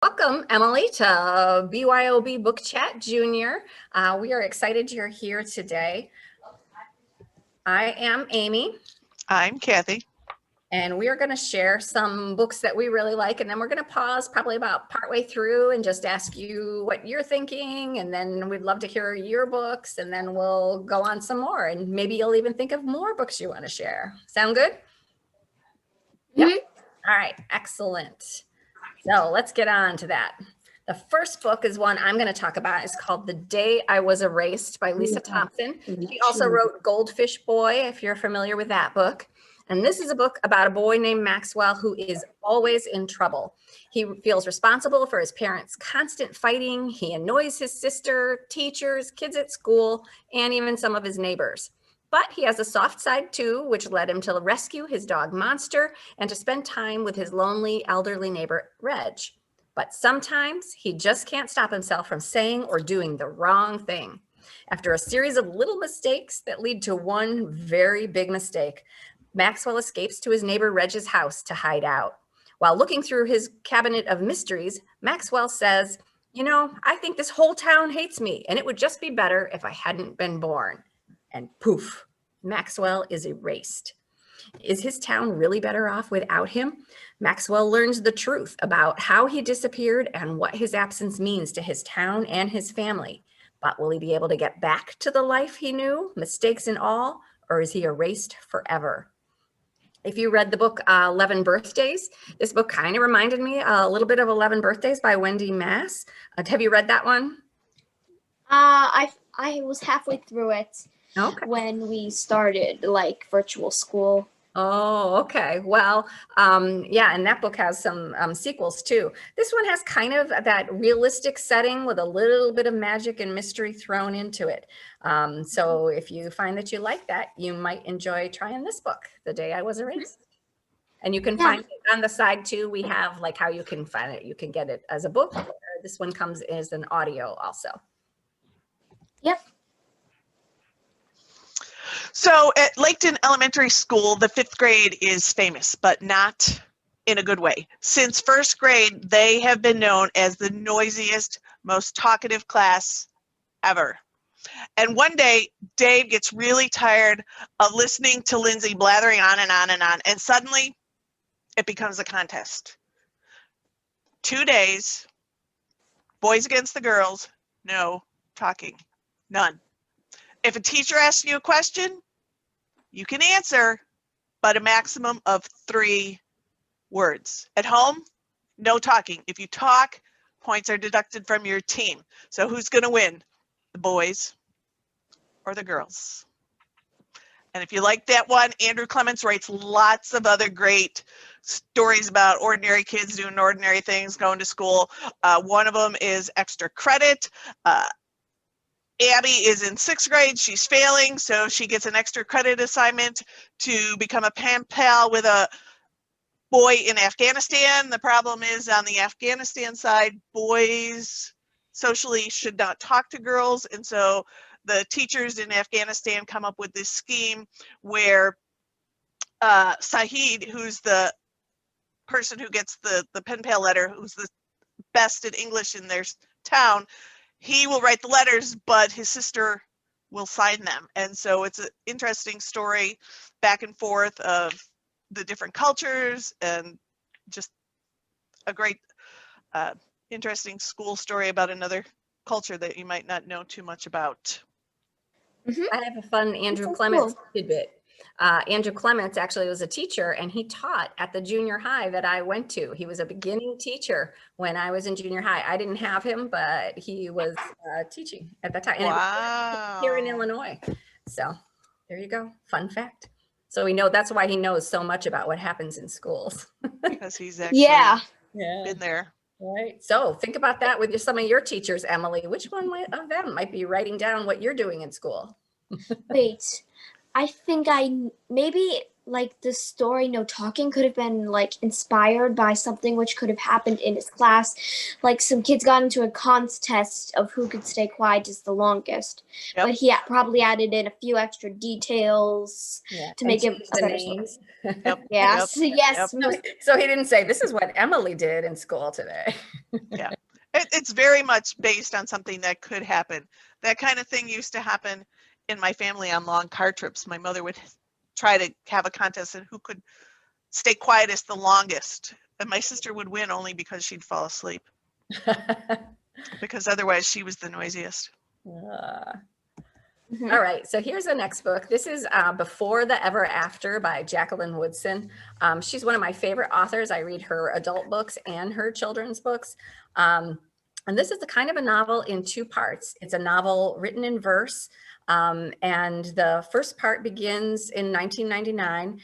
Welcome, Emily, to BYOB Book Chat Junior. We are excited you're here today. I am Amy. I'm Kathy. And we are going to share some books that we really like, and then we're going to pause probably about partway through and just ask you what you're thinking, and then we'd love to hear your books, and then we'll go on some more, and maybe you'll even think of more books you want to share. Sound good? Yep. All right, excellent. So let's get on to that. The first book is one I'm going to talk about. It's called The Day I Was Erased by Lisa Thompson. She also wrote Goldfish Boy, if you're familiar with that book. And this is a book about a boy named Maxwell who is always in trouble. He feels responsible for his parents' constant fighting. He annoys his sister, teachers, kids at school, and even some of his neighbors. But he has a soft side too, which led him to rescue his dog Monster and to spend time with his lonely elderly neighbor Reg. But sometimes he just can't stop himself from saying or doing the wrong thing. After a series of little mistakes that lead to one very big mistake, Maxwell escapes to his neighbor Reg's house to hide out. While looking through his cabinet of mysteries, Maxwell says, "You know, I think this whole town hates me, and it would just be better if I hadn't been born." And poof, Maxwell is erased. Is his town really better off without him? Maxwell learns the truth about how he disappeared and what his absence means to his town and his family. But will he be able to get back to the life he knew, mistakes and all, or is he erased forever? If you read the book 11 Birthdays, this book kind of reminded me a little bit of 11 Birthdays by Wendy Mass. Have you read that one? I was halfway through it. Okay. When we started like virtual school. Oh, okay. Well, yeah, and that book has some sequels too. This one has kind of that realistic setting with a little bit of magic and mystery thrown into it. So if you find that you like that, you might enjoy trying this book, The Day I Was Erased. And you can find it on the side too. We have like how you can find it. You can get it as a book, or this one comes as an audio also. Yep. So at Laketon Elementary School, the 5th grade is famous, but not in a good way. Since 1st grade, they have been known as the noisiest, most talkative class ever. And one day, Dave gets really tired of listening to Lindsay blathering on and on and on, and suddenly it becomes a contest. 2 days, boys against the girls, no talking, none. If a teacher asks you a question, you can answer, but a maximum of 3 words. At home, no talking. If you talk, points are deducted from your team. So who's going to win? The boys or the girls? And if you like that one, Andrew Clements writes lots of other great stories about ordinary kids doing ordinary things, going to school. One of them is Extra Credit. Abby is in 6th grade. She's failing, so she gets an extra credit assignment to become a pen pal with a boy in Afghanistan. The problem is on the Afghanistan side, boys socially should not talk to girls, and so the teachers in Afghanistan come up with this scheme where Sahid, who's the person who gets the pen pal letter, who's the best at English in their town, he will write the letters, but his sister will sign them. And so it's an interesting story back and forth of the different cultures, and just a great, interesting school story about another culture that you might not know too much about. I have a fun Andrew Clements tidbit. Andrew Clements actually was a teacher, and he taught at the junior high that I went to. He was a beginning teacher when I was in junior high. I didn't have him, but he was teaching at that time. And Wow. it was here in Illinois. So there you go. Fun fact. So we know that's why he knows so much about what happens in schools. Because he's actually been there. Right. So think about that with some of your teachers, Emily. Which one of them might be writing down what you're doing in school? Wait. I think maybe like the story No Talking could have been like inspired by something which could have happened in his class. Like some kids got into a contest of who could stay quietest the longest. Yep. But he probably added in a few extra details to make it a better story. names. Yep. Yes, yes. So he didn't say, this is what Emily did in school today. Yeah. It's very much based on something that could happen. That kind of thing used to happen in my family on long car trips. My mother would try to have a contest and who could stay quietest the longest. And my sister would win only because she'd fall asleep. Because otherwise she was the noisiest. All right, so here's the next book. This is Before the Ever After by Jacqueline Woodson. She's one of my favorite authors. I read her adult books and her children's books. And this is the kind of a novel in two parts. It's a novel written in verse. And the first part begins in 1999,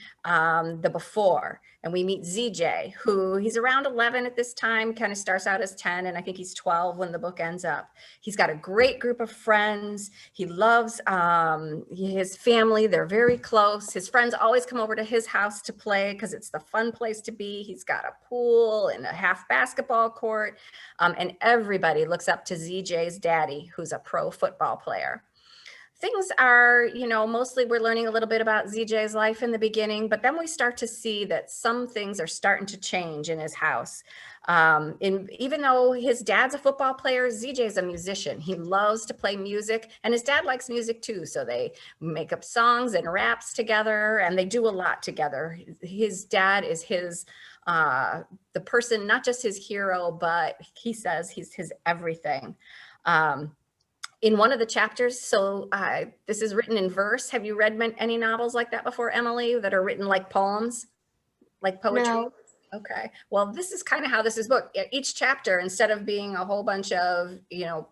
the before, and we meet ZJ, who he's around 11 at this time, kind of starts out as 10, and I think he's 12 when the book ends up. He's got a great group of friends. He loves his family. They're very close. His friends always come over to his house to play because it's the fun place to be. He's got a pool and a half basketball court, and everybody looks up to ZJ's daddy, who's a pro football player. Things are, mostly we're learning a little bit about ZJ's life in the beginning, but then we start to see that some things are starting to change in his house. Even though his dad's a football player, ZJ's a musician. He loves to play music, and his dad likes music too. So they make up songs and raps together, and they do a lot together. His dad is the person, not just his hero, but he says he's his everything. In one of the chapters, so this is written in verse. Have you read any novels like that before, Emily, that are written like poems, like poetry? No. Okay, well, this is kind of how this is booked. Each chapter, instead of being a whole bunch of,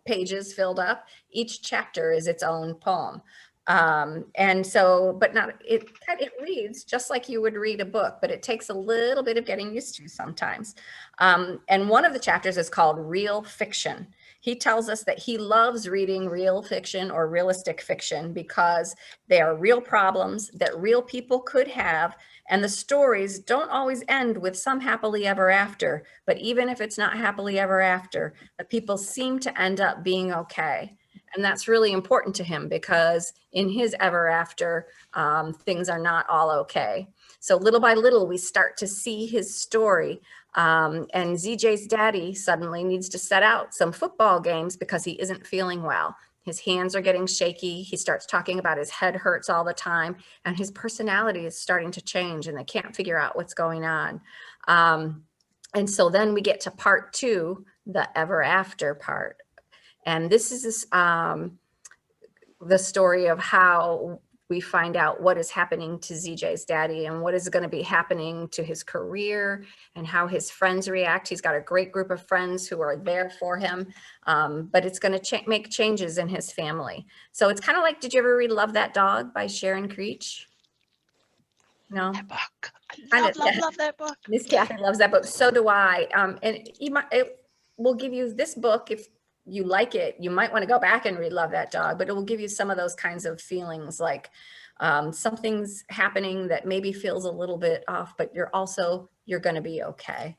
pages filled up, each chapter is its own poem. And so, but it reads just like you would read a book, but it takes a little bit of getting used to sometimes. And one of the chapters is called Real Fiction. He tells us that he loves reading real fiction or realistic fiction because they are real problems that real people could have. And the stories don't always end with some happily ever after, but even if it's not happily ever after, the people seem to end up being okay. And that's really important to him because in his ever after, things are not all okay. So little by little, we start to see his story. And ZJ's daddy suddenly needs to set out some football games because he isn't feeling well. His hands are getting shaky. He starts talking about his head hurts all the time, and his personality is starting to change, and they can't figure out what's going on. And so then we get to part two, the ever after part. And this is the story of how we find out what is happening to ZJ's daddy and what is going to be happening to his career and how his friends react. He's got a great group of friends who are there for him, but it's going to make changes in his family. So it's kind of like, did you ever read Love That Dog by Sharon Creech? No? That book. I love that book. Miss Cathy loves that book. So do I. And it will give you this book. If you like it, you might want to go back and read Love That Dog, but it will give you some of those kinds of feelings, like something's happening that maybe feels a little bit off, but you're going to be okay.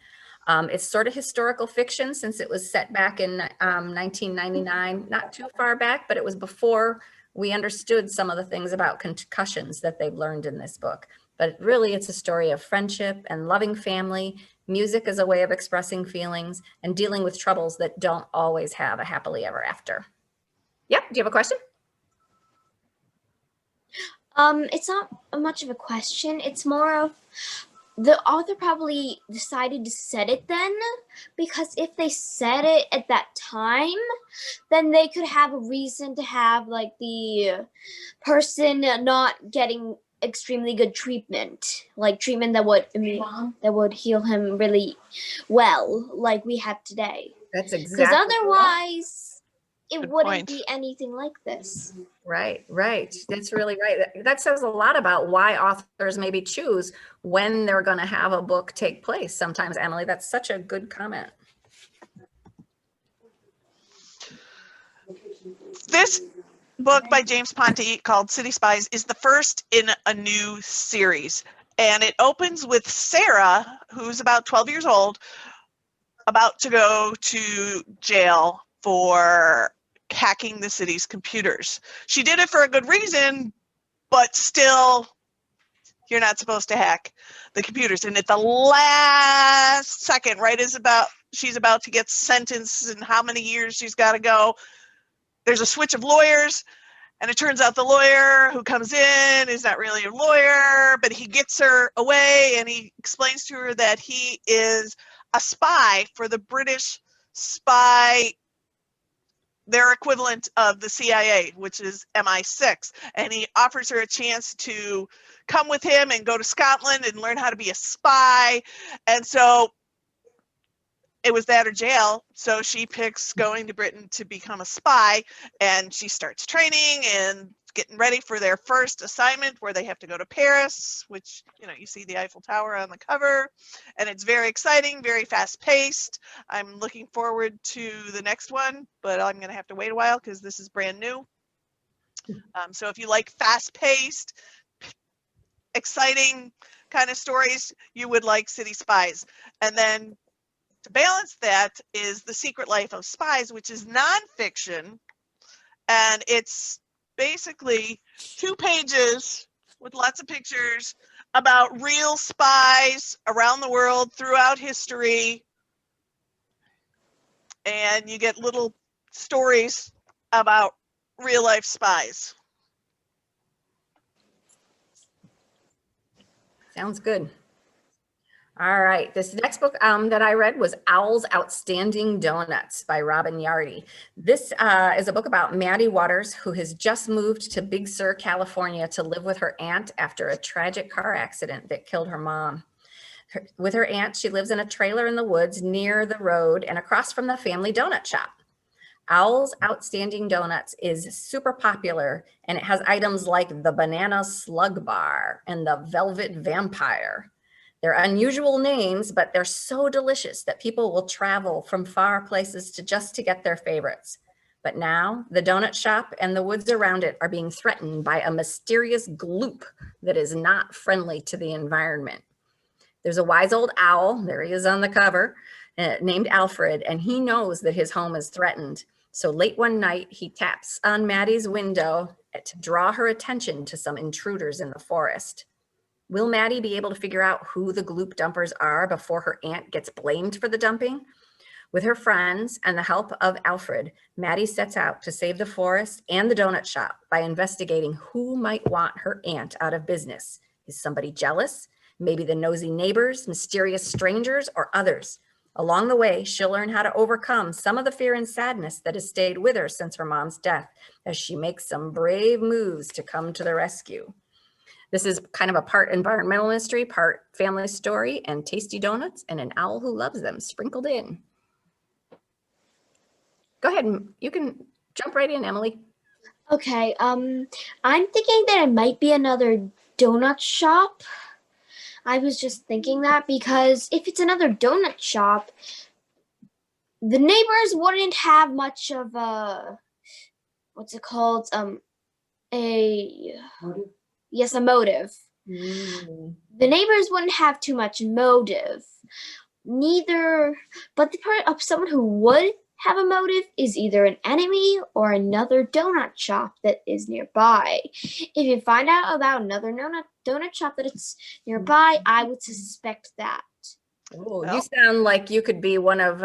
It's sort of historical fiction since it was set back in 1999, not too far back, but it was before we understood some of the things about concussions that they've learned in this book. But really, it's a story of friendship and loving family. Music is a way of expressing feelings and dealing with troubles that don't always have a happily ever after. Yep. Do you have a question? It's not much of a question. It's more of the author probably decided to set it then, because if they said it at that time, then they could have a reason to have like the person not getting extremely good treatment, like treatment that would heal him really well, like we have today. That's exactly. Because otherwise, it wouldn't point. be anything like this. Right. That's really right. That says a lot about why authors maybe choose when they're going to have a book take place. Sometimes, Emily, that's such a good comment. This book by James Ponte called City Spies is the first in a new series. And it opens with Sarah, who's about 12 years old, about to go to jail for hacking the city's computers. She did it for a good reason, but still, you're not supposed to hack the computers. And at the last second, right as she's about to get sentenced and how many years she's got to go, there's a switch of lawyers. And it turns out the lawyer who comes in is not really a lawyer, but he gets her away and he explains to her that he is a spy for the British spy, their equivalent of the CIA, which is MI6. And he offers her a chance to come with him and go to Scotland and learn how to be a spy. And so it was that or jail. So she picks going to Britain to become a spy, and she starts training and getting ready for their first assignment where they have to go to Paris, which, you see the Eiffel Tower on the cover, and it's very exciting, very fast paced. I'm looking forward to the next one, but I'm going to have to wait a while because this is brand new. So if you like fast paced, exciting kind of stories, you would like City Spies. And then to balance that is The Secret Life of Spies, which is nonfiction, and it's basically 2 pages with lots of pictures about real spies around the world throughout history, and you get little stories about real life spies. Sounds good. All right, this next book that I read was Owl's Outstanding Donuts by Robin Yardy. This is a book about Maddie Waters, who has just moved to Big Sur, California to live with her aunt after a tragic car accident that killed her mom. With her aunt, she lives in a trailer in the woods near the road and across from the family donut shop. Owl's Outstanding Donuts is super popular, and it has items like the Banana Slug Bar and the Velvet Vampire. They're unusual names, but they're so delicious that people will travel from far places to get their favorites. But now the donut shop and the woods around it are being threatened by a mysterious gloop that is not friendly to the environment. There's a wise old owl, there he is on the cover, named Alfred, and he knows that his home is threatened. So late one night, he taps on Maddie's window to draw her attention to some intruders in the forest. Will Maddie be able to figure out who the gloop dumpers are before her aunt gets blamed for the dumping? With her friends and the help of Alfred, Maddie sets out to save the forest and the donut shop by investigating who might want her aunt out of business. Is somebody jealous? Maybe the nosy neighbors, mysterious strangers, or others. Along the way, she'll learn how to overcome some of the fear and sadness that has stayed with her since her mom's death as she makes some brave moves to come to the rescue. This is kind of a part environmental mystery, part family story, and tasty donuts, and an owl who loves them sprinkled in. Go ahead, you can jump right in, Emily. Okay, I'm thinking that it might be another donut shop. I was just thinking that because if it's another donut shop, the neighbors wouldn't have much of a, what's it called? A motive? Yes, a motive. The neighbors wouldn't have too much motive. But the part of someone who would have a motive is either an enemy or another donut shop that is nearby. If you find out about another donut shop that it's nearby, I would suspect that. Oh, you sound like you could be one of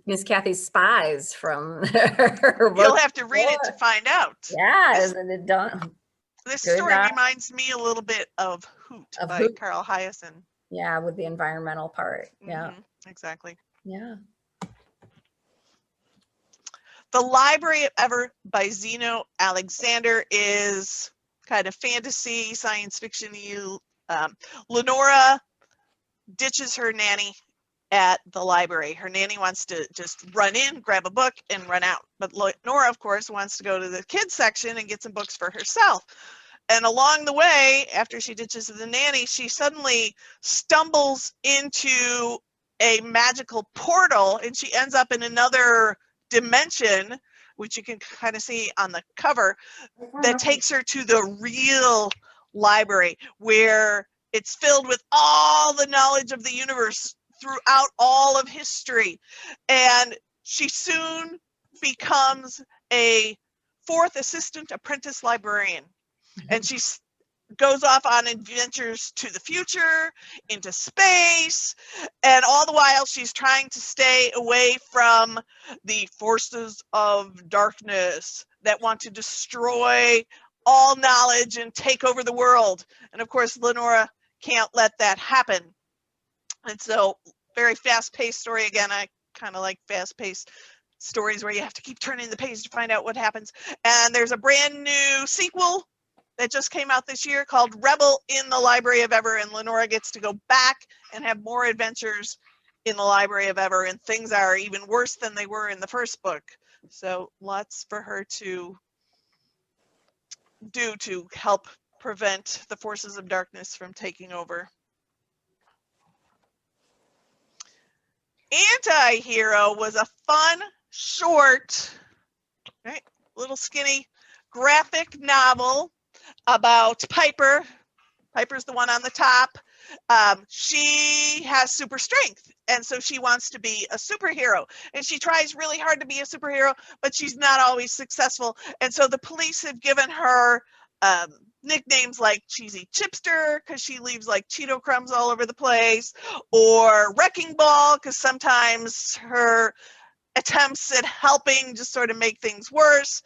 Miss Cathy's spies from her book. You'll have to read it to find out. Yeah, this story reminds me a little bit of Hoot by Hoot. Carl Hyacin. Yeah, with the environmental part. Yeah, exactly. Yeah. The Library of Ever by Zeno Alexander is kind of fantasy, science fiction. Lenora ditches her nanny at the library. Her nanny wants to just run in, grab a book, and run out. But Lenora, of course, wants to go to the kids section and get some books for herself. And along the way, after she ditches the nanny, she suddenly stumbles into a magical portal, and she ends up in another dimension, which you can kind of see on the cover, that takes her to the real library, where It's filled with all the knowledge of the universe throughout all of history. And she soon becomes a fourth assistant apprentice librarian. And she goes off on adventures to the future, into space, and all the while she's trying to stay away from the forces of darkness that want to destroy all knowledge and take over the world. And of course, Lenora can't let that happen. And so, very fast-paced story. Again, I kind of like fast-paced stories where you have to keep turning the page to find out what happens. And there's a brand new sequel that just came out this year called Rebel in the Library of Ever, and Lenora gets to go back and have more adventures in the Library of Ever, and things are even worse than they were in the first book. So lots for her to do to help prevent the forces of darkness from taking over. AntiHero was a fun, short, right, little skinny graphic novel about Piper. Piper's the one on the top. She has super strength, and so she wants to be a superhero. And she tries really hard to be a superhero, but she's not always successful. And so the police have given her nicknames like Cheesy Chipster, because she leaves like Cheeto crumbs all over the place, or Wrecking Ball, because sometimes her attempts at helping just sort of make things worse.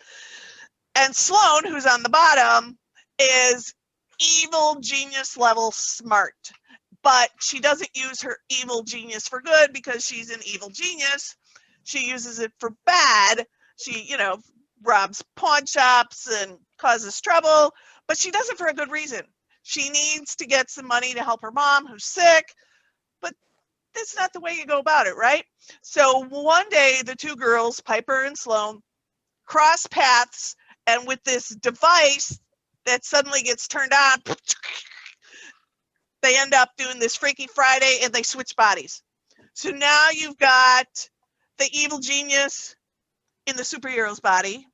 And Sloane, who's on the bottom, is evil genius level smart, but she doesn't use her evil genius for good because she's an evil genius. She uses it for bad. She, you know, robs pawn shops and causes trouble, but she does it for a good reason. She needs to get some money to help her mom who's sick, but that's not the way you go about it, right? So one day the two girls, Piper and Sloane, cross paths, and with this device that suddenly gets turned on, they end up doing this Freaky Friday and they switch bodies. So now you've got the evil genius in the superhero's body,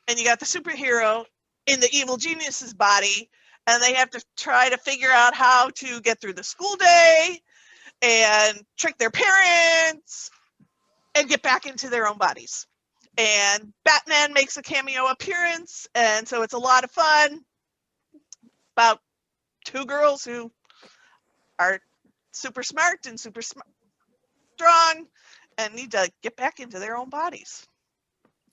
and you got the superhero in the evil genius's body, and they have to try to figure out how to get through the school day and trick their parents and get back into their own bodies. And Batman makes a cameo appearance, and so it's a lot of fun about two girls who are super smart and super strong and need to get back into their own bodies.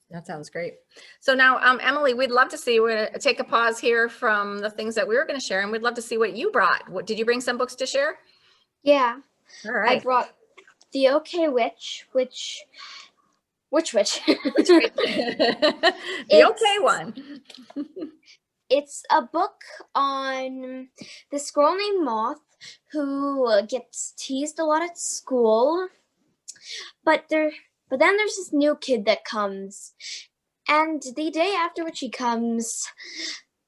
That sounds great. So now, Emily, we'd love to see, we're gonna take a pause here from the things that we were going to share, and we'd love to see what you brought. What, did you bring some books to share? Yeah. All right. I brought The OK Witch, which witch? The okay one. It's a book on this girl named Moth who gets teased a lot at school, but then there's this new kid that comes, and the day after which he comes,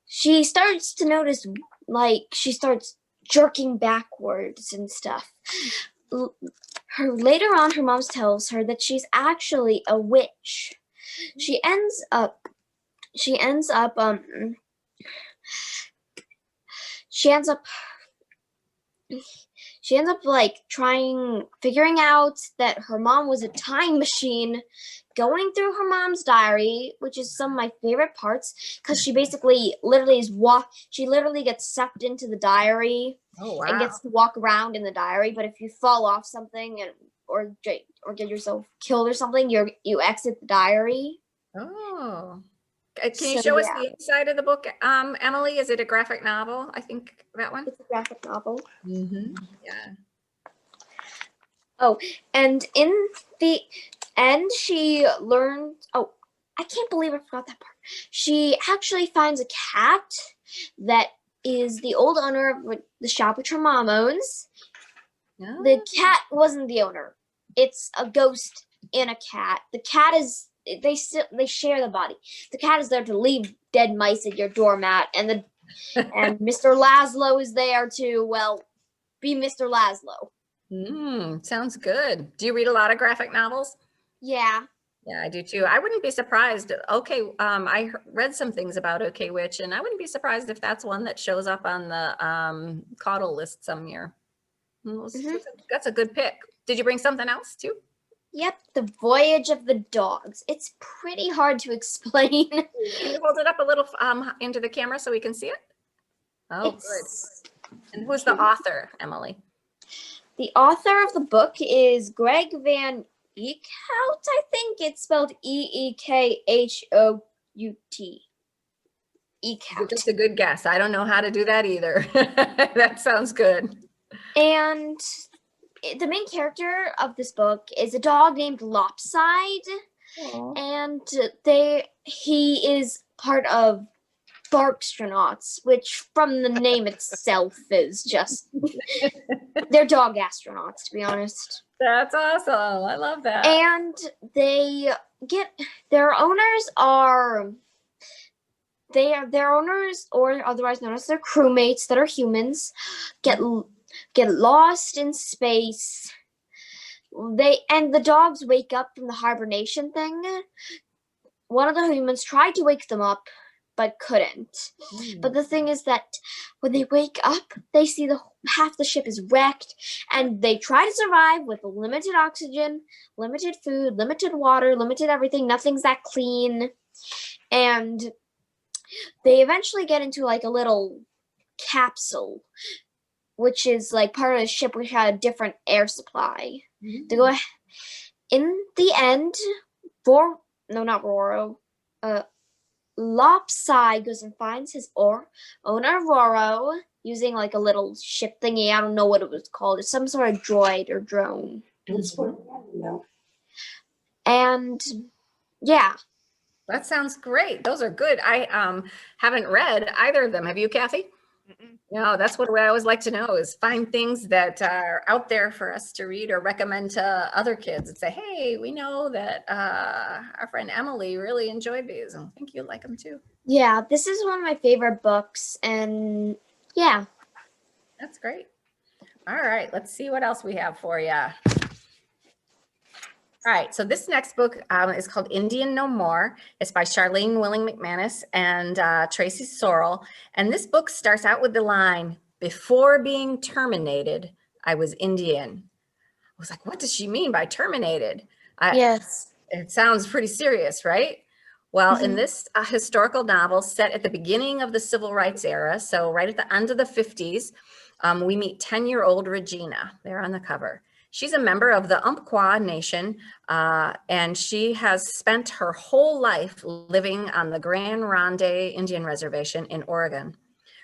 she starts to notice, like, she starts jerking backwards and stuff. Later on, her mom tells her that she's actually a witch. She ends up like figuring out that her mom was a time machine, going through her mom's diary, which is some of my favorite parts, because she basically she literally gets sucked into the diary. Oh, wow. And gets to walk around in the diary. But if you fall off something or get yourself killed or something, you exit the diary. Oh. Can you show us the inside of the book, Emily? Is it a graphic novel? I think that one. It's a graphic novel. Mm-hmm. Yeah. Oh, and in the end, she learned. Oh, I can't believe I forgot that part. She actually finds a cat that is the old owner of the shop which her mom owns. Oh. The cat wasn't the owner. It's a ghost in a cat. The cat is. They share the body. The cat is there to leave dead mice at your doormat, and Mr. Laszlo is there to, well, be Mr. Laszlo. Sounds good. Do you read a lot of graphic novels? Yeah. Yeah, I do too. I wouldn't be surprised. Okay, I read some things about Okay Witch, and I wouldn't be surprised if that's one that shows up on the caudal list some year. That's a good pick. Did you bring something else too? Yep, The Voyage of the Dogs. It's pretty hard to explain. Can you hold it up a little into the camera so we can see it? Oh, It's good. And who's the author, Emily? The author of the book is Greg Van Eekhout. I think it's spelled Eekhout. Eekhout. Just a good guess. I don't know how to do that either. That sounds good. And the main character of this book is a dog named Lopside. Aww. And he is part of Barkstronauts, which from the name itself is just they're dog astronauts, to be honest. That's awesome. I love that. And they get their owners, or otherwise known as their crewmates that are humans, get lost in space. The dogs wake up from the hibernation thing. One of the humans tried to wake them up, but couldn't. But the thing is that when they wake up, they see half the ship is wrecked, and they try to survive with limited oxygen, limited food, limited water, limited everything. Nothing's that clean. And they eventually get into like a little capsule, which is like part of the ship, which had a different air supply. They go in the end, Lopside goes and finds his owner Roro using like a little ship thingy. I don't know what it was called. It's some sort of droid or drone. And yeah. That sounds great. Those are good. I haven't read either of them. Have you, Kathy? No, that's what I always like to know, is find things that are out there for us to read or recommend to other kids and say, hey, we know that our friend Emily really enjoyed these and I think you'll like them too. Yeah, this is one of my favorite books, and yeah. That's great. All right, let's see what else we have for you. All right, so this next book is called Indian No More. It's by Charlene Willing McManus and Tracy Sorrell. And this book starts out with the line, "Before being terminated, I was Indian." I was like, what does she mean by terminated? Yes. It sounds pretty serious, right? Well, in this historical novel set at the beginning of the Civil Rights era, so right at the end of the 50s, we meet 10-year-old Regina there on the cover. She's a member of the Umpqua Nation, and she has spent her whole life living on the Grand Ronde Indian Reservation in Oregon.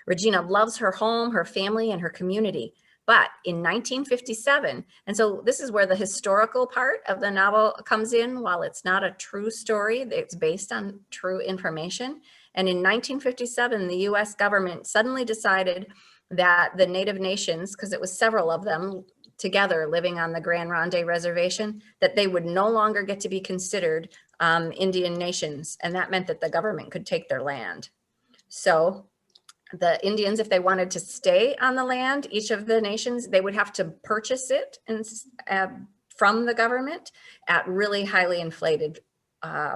Regina loves her home, her family, and her community. But in 1957, and so this is where the historical part of the novel comes in. While it's not a true story, it's based on true information. And in 1957, the US government suddenly decided that the Native nations, because it was several of them together living on the Grand Ronde Reservation, that they would no longer get to be considered Indian nations. And that meant that the government could take their land. So the Indians, if they wanted to stay on the land, each of the nations, they would have to purchase it from the government at really highly inflated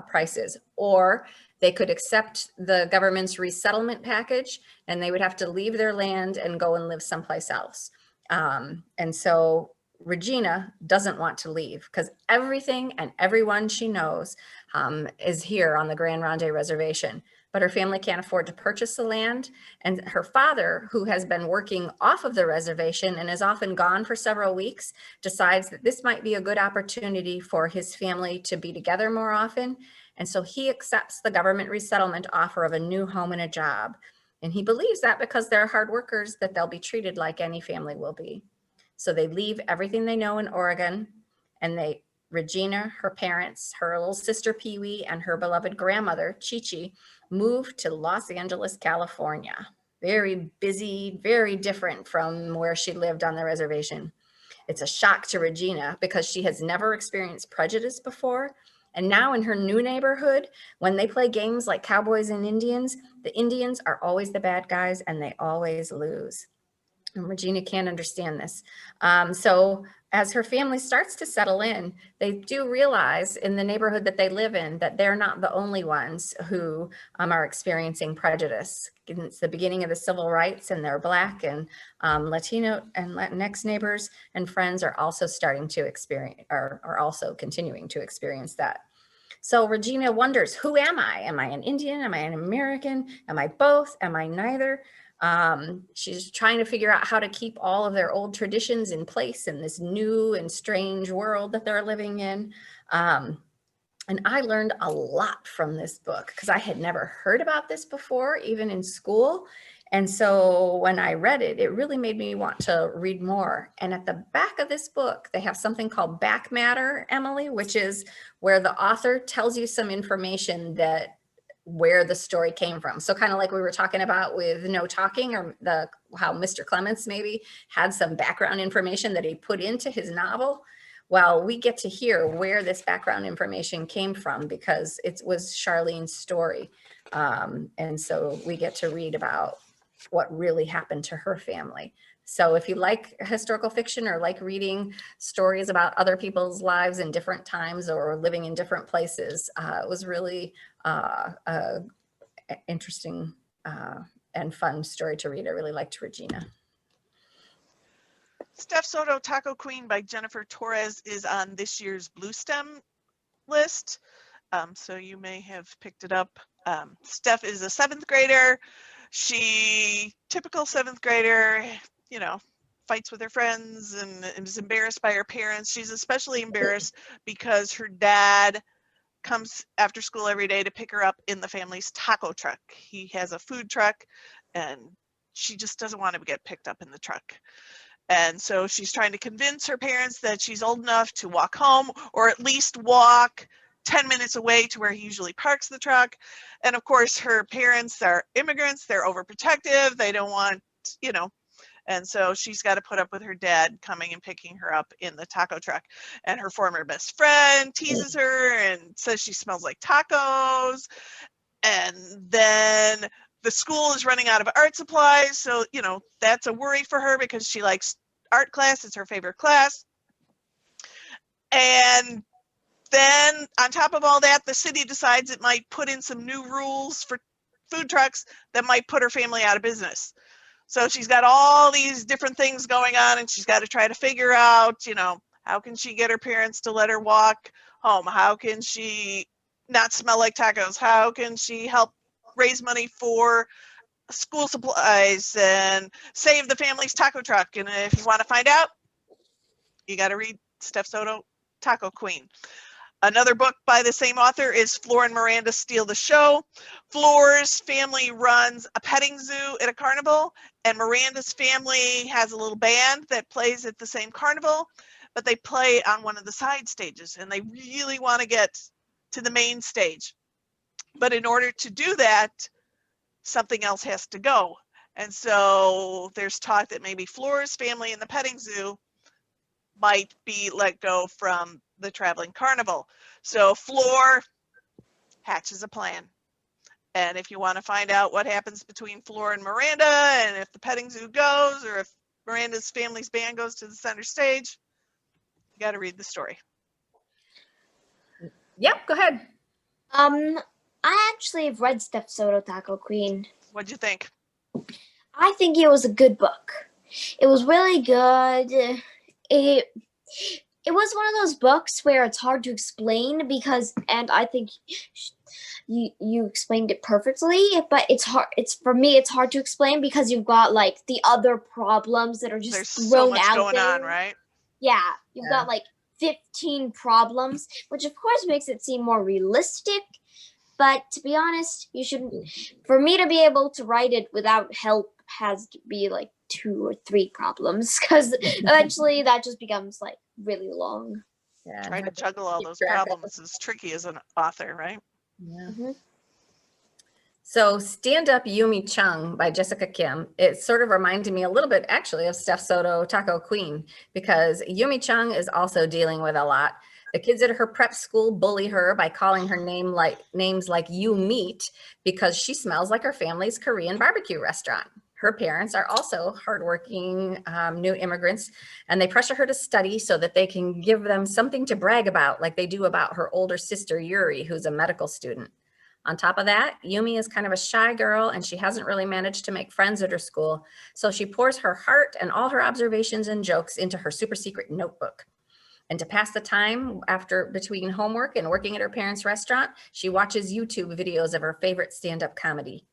prices, or they could accept the government's resettlement package and they would have to leave their land and go and live someplace else. And so Regina doesn't want to leave because everything and everyone she knows is here on the Grand Ronde Reservation. But her family can't afford to purchase the land. And her father, who has been working off of the reservation and is often gone for several weeks, decides that this might be a good opportunity for his family to be together more often. And so he accepts the government resettlement offer of a new home and a job. And he believes that because they're hard workers, that they'll be treated like any family will be. So they leave everything they know in Oregon, and Regina, her parents, her little sister Pee-wee, and her beloved grandmother, Chi-Chi, moved to Los Angeles, California. Very busy, very different from where she lived on the reservation. It's a shock to Regina because she has never experienced prejudice before. And now in her new neighborhood, when they play games like Cowboys and Indians, the Indians are always the bad guys and they always lose. And Regina can't understand this. So as her family starts to settle in, they do realize in the neighborhood that they live in that they're not the only ones who are experiencing prejudice. It's the beginning of the civil rights, and they're Black and Latino and Latinx neighbors and friends are also starting to experience, are also continuing to experience that. So Regina wonders, who am I? Am I an Indian? Am I an American? Am I both? Am I neither? She's trying to figure out how to keep all of their old traditions in place in this new and strange world that they're living in. And I learned a lot from this book because I had never heard about this before, even in school. And so when I read it, it really made me want to read more. And at the back of this book, they have something called back matter, Emily, which is where the author tells you some information that where the story came from. So kind of like we were talking about with No Talking, or how Mr. Clements maybe had some background information that he put into his novel. Well, we get to hear where this background information came from because it was Charlene's story. And so we get to read about what really happened to her family. So if you like historical fiction or like reading stories about other people's lives in different times or living in different places, it was really interesting and fun story to read. I really liked Regina. Steph Soto, Taco Queen by Jennifer Torres is on this year's Blue Stem list. So you may have picked it up. Steph is a 7th grader. She, typical 7th grader, you know, fights with her friends and is embarrassed by her parents. She's especially embarrassed because her dad comes after school every day to pick her up in the family's taco truck. He has a food truck and she just doesn't want to get picked up in the truck. And so she's trying to convince her parents that she's old enough to walk home or at least walk 10 minutes away to where he usually parks the truck. And of course, her parents are immigrants. They're overprotective. They don't want, you know, and so she's got to put up with her dad coming and picking her up in the taco truck. And her former best friend teases her and says she smells like tacos. And then the school is running out of art supplies. So, you know, that's a worry for her because she likes art class. It's her favorite class. And then on top of all that, the city decides it might put in some new rules for food trucks that might put her family out of business. So she's got all these different things going on and she's got to try to figure out, you know, how can she get her parents to let her walk home? How can she not smell like tacos? How can she help raise money for school supplies and save the family's taco truck? And if you want to find out, you got to read Steph Soto, Taco Queen. Another book by the same author is Floor and Miranda Steal the Show. Floor's family runs a petting zoo at a carnival, and Miranda's family has a little band that plays at the same carnival, but they play on one of the side stages, and they really want to get to the main stage. But in order to do that, something else has to go. And so there's talk that maybe Floor's family in the petting zoo might be let go from the traveling carnival. So Floor hatches a plan. And if you want to find out what happens between Floor and Miranda, and if the petting zoo goes, or if Miranda's family's band goes to the center stage, you got to read the story. Yep, go ahead. I actually have read Steph Soto, Taco Queen. What'd you think? I think it was a good book. It was really good. It was one of those books where it's hard to explain because, and I think you explained it perfectly, but it's hard. For me, it's hard to explain because you've got like the other problems that are just There's thrown so much out going there. on, right? Yeah, you've got like 15 problems, which of course makes it seem more realistic. But to be honest, you shouldn't. For me to be able to write it without help has to be like 2 or 3 problems, because eventually that just becomes like really long. Yeah, Trying to juggle all those problems is tricky as an author, right? Yeah. Mm-hmm. So Stand Up Yumi Chung by Jessica Kim, it sort of reminded me a little bit actually of Steph Soto, Taco Queen, because Yumi Chung is also dealing with a lot. The kids at her prep school bully her by calling her names like you meat because she smells like her family's Korean barbecue restaurant. her parents are also hardworking new immigrants, and they pressure her to study so that they can give them something to brag about, like they do about her older sister, Yuri, who's a medical student. On top of that, Yumi is kind of a shy girl, and she hasn't really managed to make friends at her school. So she pours her heart and all her observations and jokes into her super secret notebook. And to pass the time between homework and working at her parents' restaurant, she watches YouTube videos of her favorite stand-up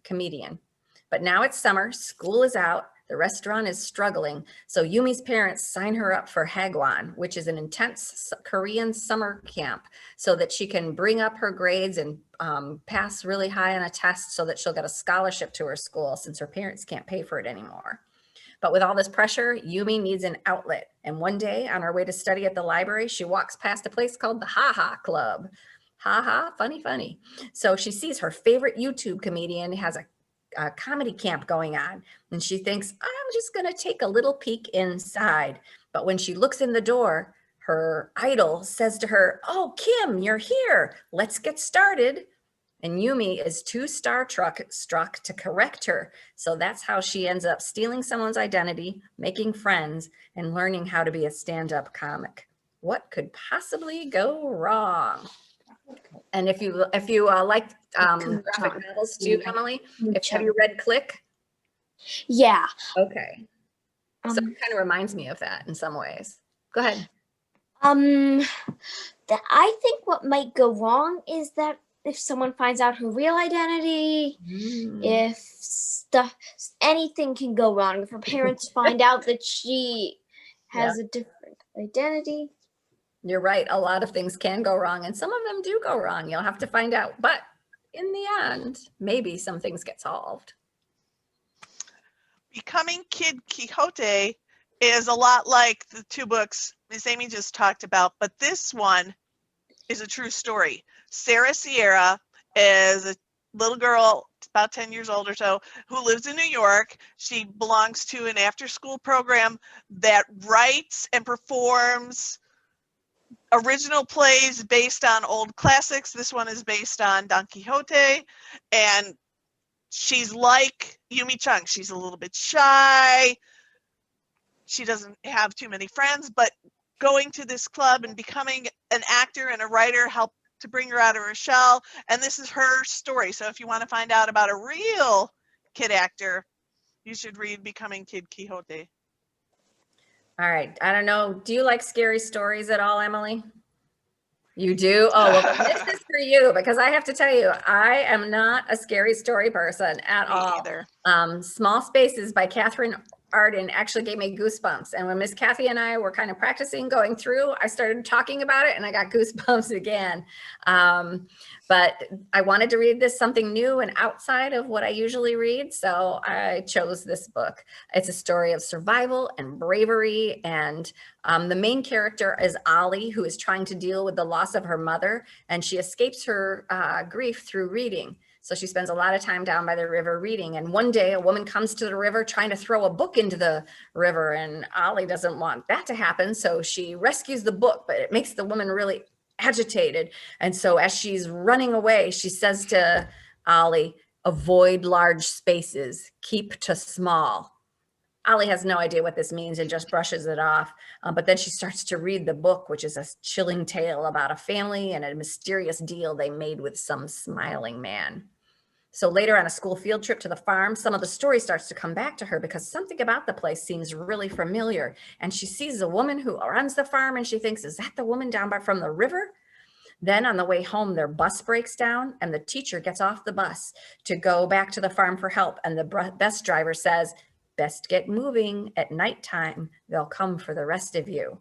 comedian. But now it's summer, school is out, the restaurant is struggling, so Yumi's parents sign her up for Hagwon, which is an intense Korean summer camp, so that she can bring up her grades and pass really high on a test so that she'll get a scholarship to her school, since her parents can't pay for it anymore. But with all this pressure, Yumi needs an outlet. And one day on her way to study at the library, she walks past a place called the Ha Ha Club. Ha ha, funny, funny. So she sees her favorite YouTube comedian has a comedy camp going on, and she thinks, I'm just going to take a little peek inside. But when she looks in the door, her idol says to her, oh, Kim, you're here. Let's get started. And Yumi is too starstruck to correct her. So that's how she ends up stealing someone's identity, making friends, and learning how to be a stand-up comic. What could possibly go wrong? And if you like graphic novels too, Emily, have you read Click? Yeah. Okay. So it kind of reminds me of that in some ways. Go ahead. I think what might go wrong is that if someone finds out her real identity, if anything can go wrong. If her parents find out that she has a different identity. You're right. A lot of things can go wrong, and some of them do go wrong. You'll have to find out. But in the end, maybe some things get solved. Becoming Kid Quixote is a lot like the two books Miss Amy just talked about, but this one is a true story. Sarah Sierra is a little girl, about 10 years old or so, who lives in New York. She belongs to an after-school program that writes and performs original plays based on old classics. This one is based on Don Quixote, and she's like Yumi Chung. She's a little bit shy. She doesn't have too many friends, but going to this club and becoming an actor and a writer helped to bring her out of her shell. And this is her story. So if you want to find out about a real kid actor, you should read Becoming Kid Quixote. All right. I don't know. Do you like scary stories at all, Emily? You do? Oh, well, this is for you, because I have to tell you, I am not a scary story person at all. Either. Small Spaces by Catherine Arden actually gave me goosebumps. And when Miss Cathy and I were kind of practicing going through, I started talking about it and I got goosebumps again. But I wanted to read this something new and outside of what I usually read. So I chose this book. It's a story of survival and bravery. And the main character is Ollie, who is trying to deal with the loss of her mother. And she escapes her grief through reading. So she spends a lot of time down by the river reading. And one day a woman comes to the river trying to throw a book into the river, and Ollie doesn't want that to happen. So she rescues the book, but it makes the woman really agitated. And so as she's running away, she says to Ollie, avoid large spaces, keep to small. Ollie has no idea what this means and just brushes it off. But then she starts to read the book, which is a chilling tale about a family and a mysterious deal they made with some smiling man. So later on a school field trip to the farm, some of the story starts to come back to her because something about the place seems really familiar. And she sees a woman who runs the farm and she thinks, is that the woman down by from the river? Then on the way home, their bus breaks down and the teacher gets off the bus to go back to the farm for help. And the bus driver says, best get moving, at nighttime, they'll come for the rest of you.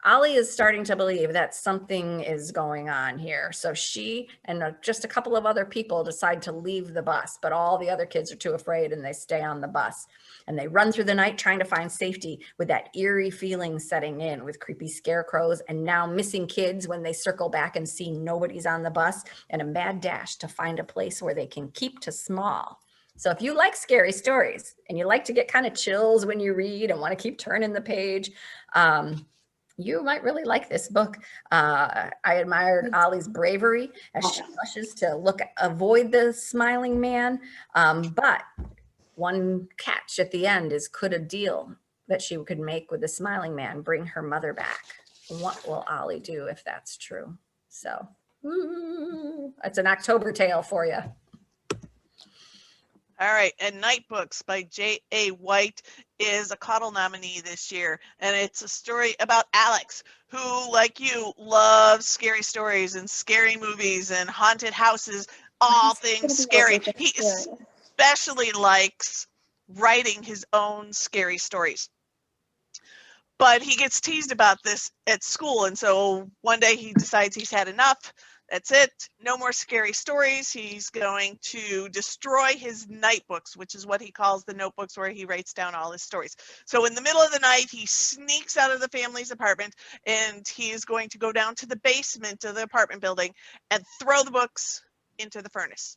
Ollie is starting to believe that something is going on here. So she and just a couple of other people decide to leave the bus, but all the other kids are too afraid and they stay on the bus. And they run through the night trying to find safety with that eerie feeling setting in with creepy scarecrows and now missing kids when they circle back and see nobody's on the bus, and a mad dash to find a place where they can keep to small. So if you like scary stories and you like to get kind of chills when you read and want to keep turning the page, you might really like this book. I admired Ollie's bravery as she rushes to avoid the smiling man. But one catch at the end is, could a deal that she could make with the smiling man bring her mother back? What will Ollie do if that's true? So it's an October tale for you. All right, and Night Books by J.A. White is a Cottle nominee this year, and it's a story about Alex, who, like you, loves scary stories and scary movies and haunted houses, all things scary. He especially likes writing his own scary stories. But he gets teased about this at school, and so one day he decides he's had enough. That's it. No more scary stories. He's going to destroy his night books, which is what he calls the notebooks where he writes down all his stories. So in the middle of the night, he sneaks out of the family's apartment, and he is going to go down to the basement of the apartment building and throw the books into the furnace.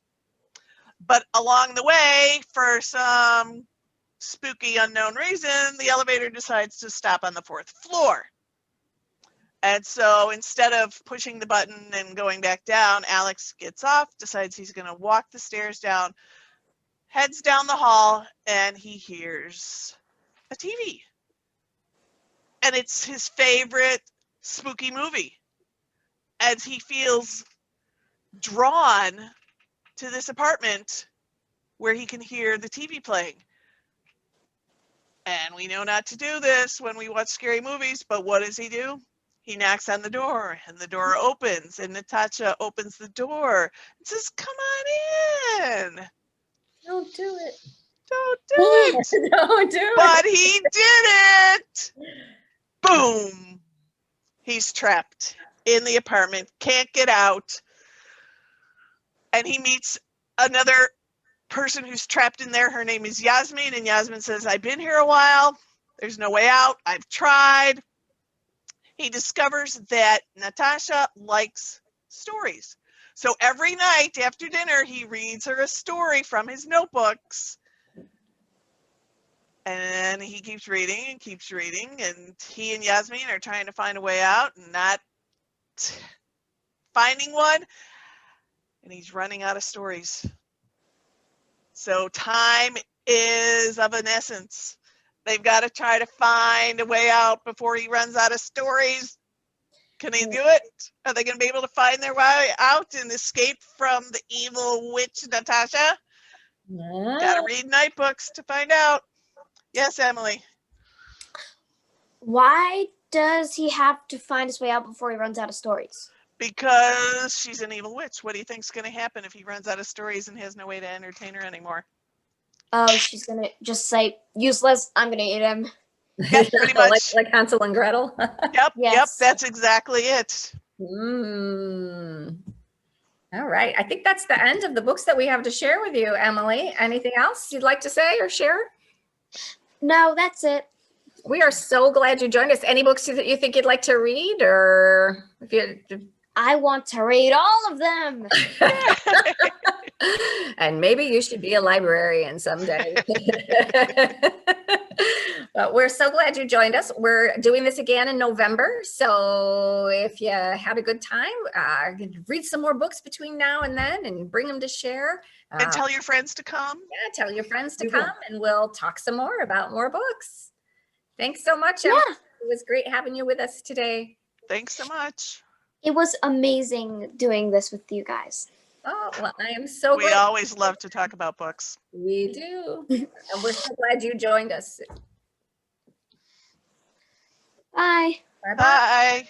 But along the way, for some spooky unknown reason, the elevator decides to stop on the 4th floor. And so instead of pushing the button and going back down, Alex gets off, decides he's going to walk the stairs down, heads down the hall, and he hears a TV. And it's his favorite spooky movie. And he feels drawn to this apartment where he can hear the TV playing. And we know not to do this when we watch scary movies, but what does he do? He knocks on the door, and the door opens, and Natasha opens the door and says, "Come on in." Don't do it. Don't do it. Don't do it. But he did it. Boom. He's trapped in the apartment, can't get out. And he meets another person who's trapped in there. Her name is Yasmin, and Yasmin says, "I've been here a while. There's no way out. I've tried." He discovers that Natasha likes stories. So every night after dinner, he reads her a story from his notebooks. And he keeps reading and keeps reading. And he and Yasmin are trying to find a way out and not finding one. And he's running out of stories. So time is of an essence. They've got to try to find a way out before he runs out of stories. Can he do it? Are they going to be able to find their way out and escape from the evil witch Natasha? Yeah. Got to read night books to find out. Yes, Emily. Why does he have to find his way out before he runs out of stories? Because she's an evil witch. What do you think's going to happen if he runs out of stories and has no way to entertain her anymore? Oh, she's going to just say, "Useless, I'm going to eat him." Yep, pretty much. like Hansel and Gretel. Yep, Yes. that's exactly it. All right. I think that's the end of the books that we have to share with you, Emily. Anything else you'd like to say or share? No, that's it. We are so glad you joined us. Any books that you think you'd like to read, or if you I want to read all of them. and maybe you should be a librarian someday. But we're so glad you joined us. We're doing this again in November. So if you had a good time, read some more books between now and then and bring them to share. And tell your friends to come. Yeah, tell your friends to come and we'll talk some more about more books. Thanks so much, Emily. Yeah. It was great having you with us today. Thanks so much. It was amazing doing this with you guys. Oh, well, I am so We glad. always love to talk about books. We do. And we're so glad you joined us. Bye. Bye-bye. Bye.